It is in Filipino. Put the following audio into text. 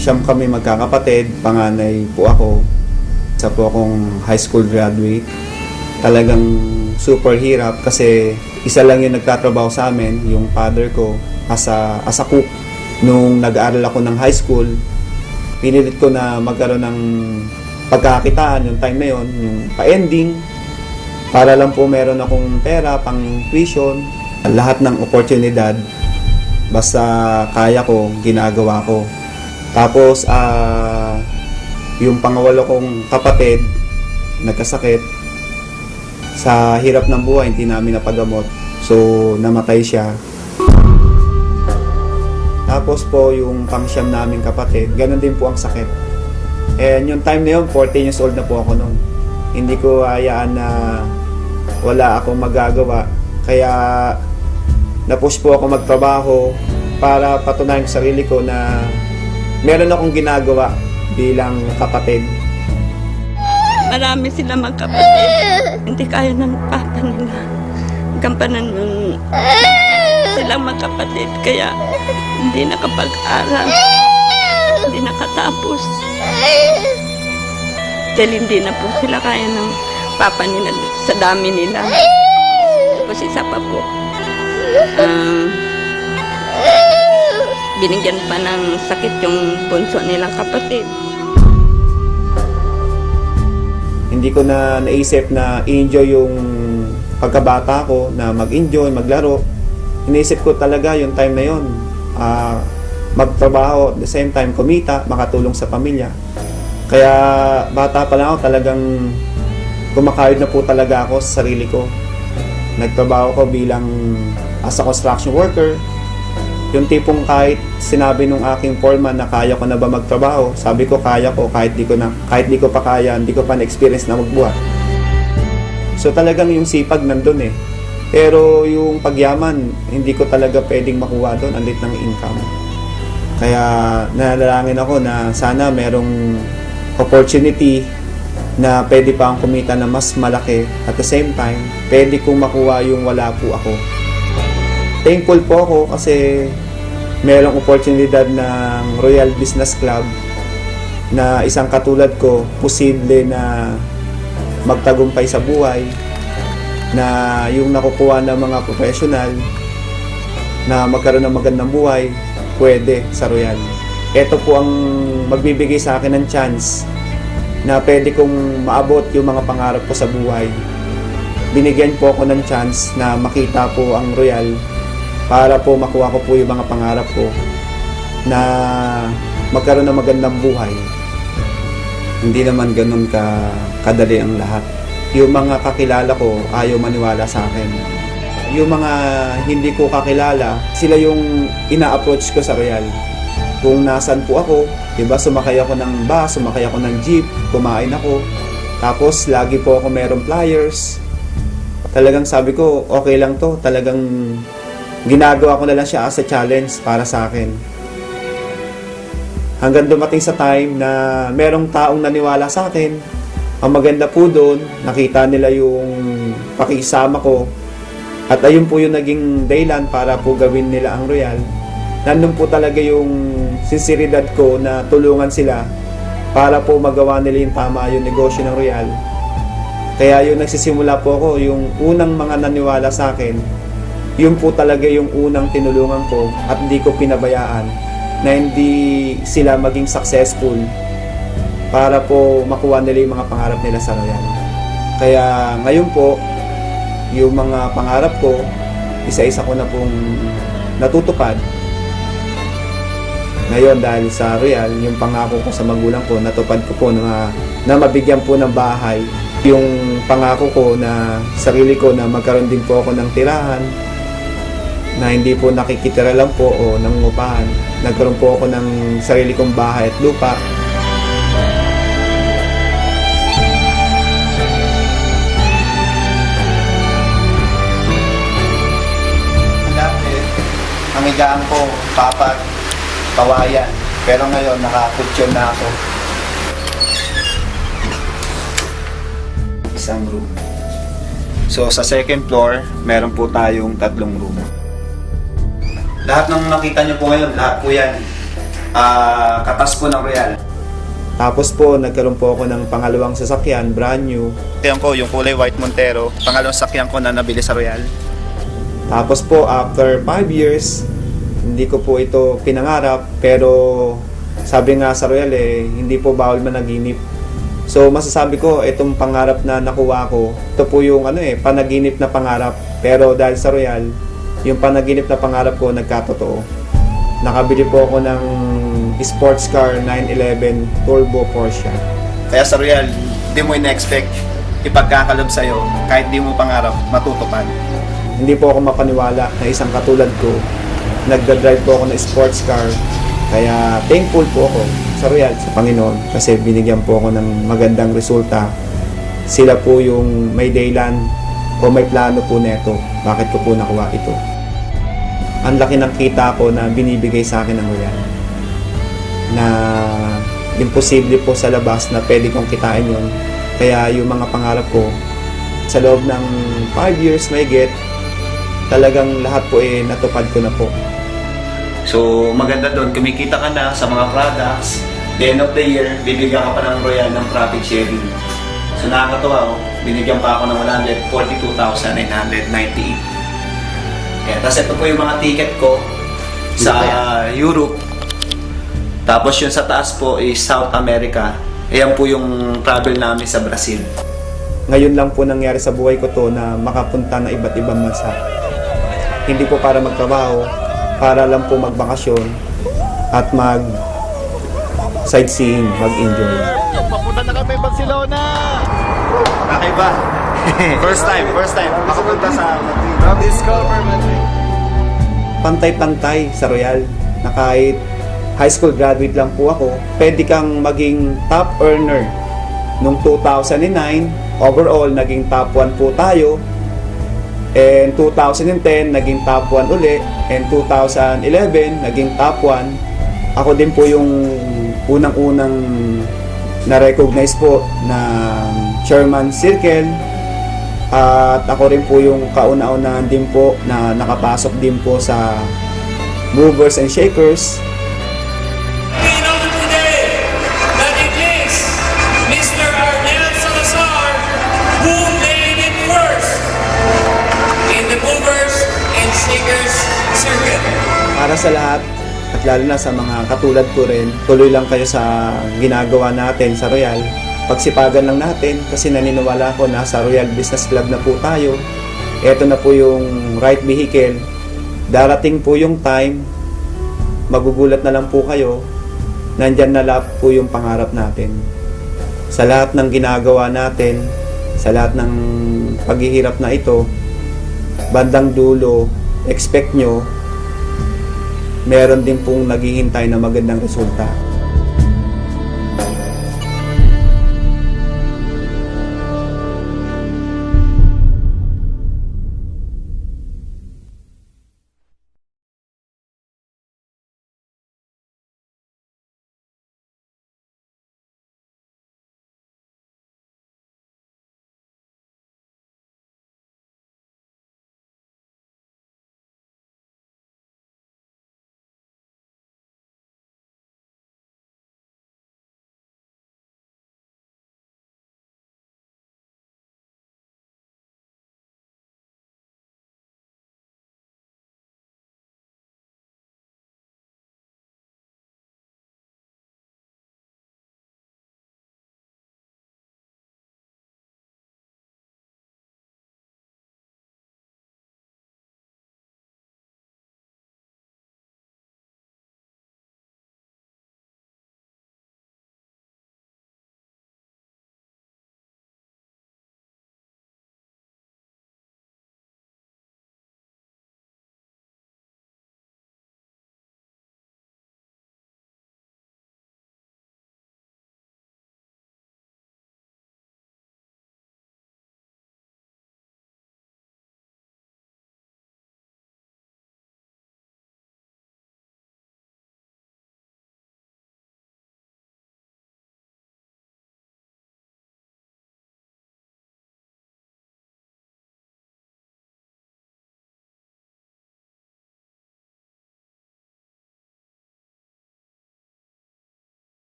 Siyam kami magkakapatid, panganay po ako. Isa po akong high school graduate. Talagang super hirap kasi isa lang yung nagtatrabaho sa amin, yung father ko, as a cook. Nung nag-aaral ako ng high school, pinilit ko na magkaroon ng pagkakitaan yung time na yon, yung pa-ending, para lang po meron akong pera, pang tuition, lahat ng oportunidad, basta kaya ko, ginagawa ko. Tapos, yung pangawalo kong kapatid, nagkasakit, sa hirap ng buhay, hindi namin napagamot. So, namatay siya. Tapos po, yung pangsyam naming kapatid, ganun din po ang sakit. And yung time na yun, 14 years old na po ako noon. Hindi ko hayaan na wala akong magagawa. Kaya, na-push po ako magtrabaho para patunayan sa sarili ko na meron akong ginagawa bilang kapatid. Marami sila magkapatid. Hindi kaya ng papa nila gampanan yung silang magkapatid. Kaya hindi nakapag-aral. Hindi nakatapos. Dahil hindi na po sila kaya ng papa nila sa dami nila. Tapos isa pa po. Binigyan pa ng sakit yung bunso nilang kapatid. Hindi ko na naisip na i-enjoy yung pagkabata ko, na mag-enjoy, maglaro. Iniisip ko talaga yung time na yun. Magtrabaho, at the same time kumita, makatulong sa pamilya. Kaya bata pa lang ako, talagang kumakayod na po talaga ako sa sarili ko. Nagtrabaho ko bilang as a construction worker. Yung tipong kahit sinabi nung aking foreman na kaya ko na ba magtrabaho, sabi ko kaya ko, kahit di ko pa kaya, hindi ko pa na-experience na magbuhat. So talagang yung sipag nandun eh. Pero yung pagyaman, hindi ko talaga pwedeng makuha doon, ang lit ng income. Kaya nanalangin ako na sana merong opportunity na pwede pa akong kumita na mas malaki. At the same time, pwede kong makuha yung wala po ako. Thankful po ako kasi merong oportunidad ng Royal Business Club na isang katulad ko, posible na magtagumpay sa buhay, na yung nakukuha ng mga professional na magkaroon ng magandang buhay, pwede sa Royal. Ito po ang magbibigay sa akin ng chance na pwede kong maabot yung mga pangarap ko sa buhay. Binigyan po ako ng chance na makita po ang Royal para po makuha ko po yung mga pangarap ko na magkaroon ng magandang buhay. Hindi naman ganun kadali ang lahat. Yung mga kakilala ko ayaw maniwala sa akin. Yung mga hindi ko kakilala, sila yung ina-approach ko sa Royal. Kung nasan po ako, diba, sumakay ako ng bus, sumakay ako ng jeep, kumain ako. Tapos lagi po ako merong flyers. Talagang sabi ko, okay lang to. Talagang ginagawa ko na lang siya as a challenge para sa akin. Hanggang dumating sa time na merong taong naniwala sa akin. Ang maganda po doon, nakita nila yung pakisama ko. At ayun po yung naging dahilan para po gawin nila ang Royal. Nandun po talaga yung sinseridad ko na tulungan sila para po magawa nila yung tama yung negosyo ng Royal. Kaya yung nagsisimula po ako, yung unang mga naniwala sa akin, yun po talaga yung unang tinulungan ko at hindi ko pinabayaan na hindi sila maging successful para po makuha nila yung mga pangarap nila sa Royal. Kaya ngayon po, yung mga pangarap ko, isa-isa ko na pong natutupad. Ngayon dahil sa Royal, yung pangako ko sa magulang ko, natupad ko po na mabigyan po ng bahay. Yung pangako ko na sarili ko na magkaroon din po ako ng tirahan, na hindi po nakikitira lang po o nangungupahan. Nagkaroon po ako ng sarili kong bahay at lupa. Dati, ang higaan ko, papag, kawayan. Pero ngayon, nakakutsyon na ako. Isang room. So, sa second floor, meron po tayong 3 room. Lahat ng nakita nyo po ngayon, lahat po yan katas po ng Royal. Tapos po, nagkaroon po ako ng pangalawang sasakyan, brand new. Yan ko, yung kulay white Montero, pangalawang sasakyan ko na nabili sa Royal. Tapos po, after 5 years, hindi ko po ito pinangarap, pero sabi nga sa Royal hindi po bawal managinip. So masasabi ko, itong pangarap na nakuha ko, ito po yung panaginip na pangarap. Pero dahil sa Royal, yung panaginip na pangarap ko nagkatotoo. Nakabili po ako ng sports car 911 Turbo Porsche. Kaya sa Royal, hindi mo ina-expect ipagkakalob sa'yo, kahit di mo pangarap, matutupad. Hindi po ako mapaniwala na isang katulad ko, nagdadrive po ako ng sports car. Kaya thankful po ako sa Royal, sa Panginoon, kasi binigyan po ako ng magandang resulta. Sila po yung may daylan o may plano po neto, bakit ko po nakuha ito. Ang laki ng kita ko na binibigay sa akin ng Royal, na imposible po sa labas na pwede kong kitain yun. Kaya yung mga pangarap ko, sa loob ng 5 years may get, talagang lahat po natupad ko na po. So maganda doon, kumikita ka na sa mga products. The end of the year, bibigyan ka pa ng Royal ng profit sharing. So nakakatuwa, binigyan pa ako ng 142,998. Tapos ito po yung mga ticket ko sa Europe. Tapos yung sa taas po is South America. Ayan po yung travel namin sa Brazil. Ngayon lang po nangyari sa buhay ko to na makapunta ng iba't ibang bansa. Hindi po para magtrabaho, para lang po magbakasyon at sightseeing, mag-enjoy. Papunta na kami Barcelona! Kakaiba. First time makapunta sa Madrid. Discover Madrid. Pantay-pantay sa Royal, na kahit high school graduate lang po ako, pwede kang maging top earner. Noong 2009, overall, naging top 1 po tayo. And 2010, naging top 1 uli. And 2011, naging top 1. Ako din po yung unang-unang na-recognize po ng Chairman Circle. At ako rin po yung kauna-unahan din po na nakapasok din po sa Movers and Shakers. We know today that it is Mr. Arnel Salazar who made it first in the Movers and Shakers circuit. Para sa lahat, at lalo na sa mga katulad ko rin, tuloy lang kayo sa ginagawa natin sa Royal. Pagsipagan lang natin kasi naniniwala ko na sa Royal Business Club na po tayo. Ito na po yung right vehicle. Darating po yung time, magugulat na lang po kayo, nandyan na lahat po yung pangarap natin. Sa lahat ng ginagawa natin, sa lahat ng paghihirap na ito, bandang dulo, expect nyo, meron din pong naghihintay na magandang resulta.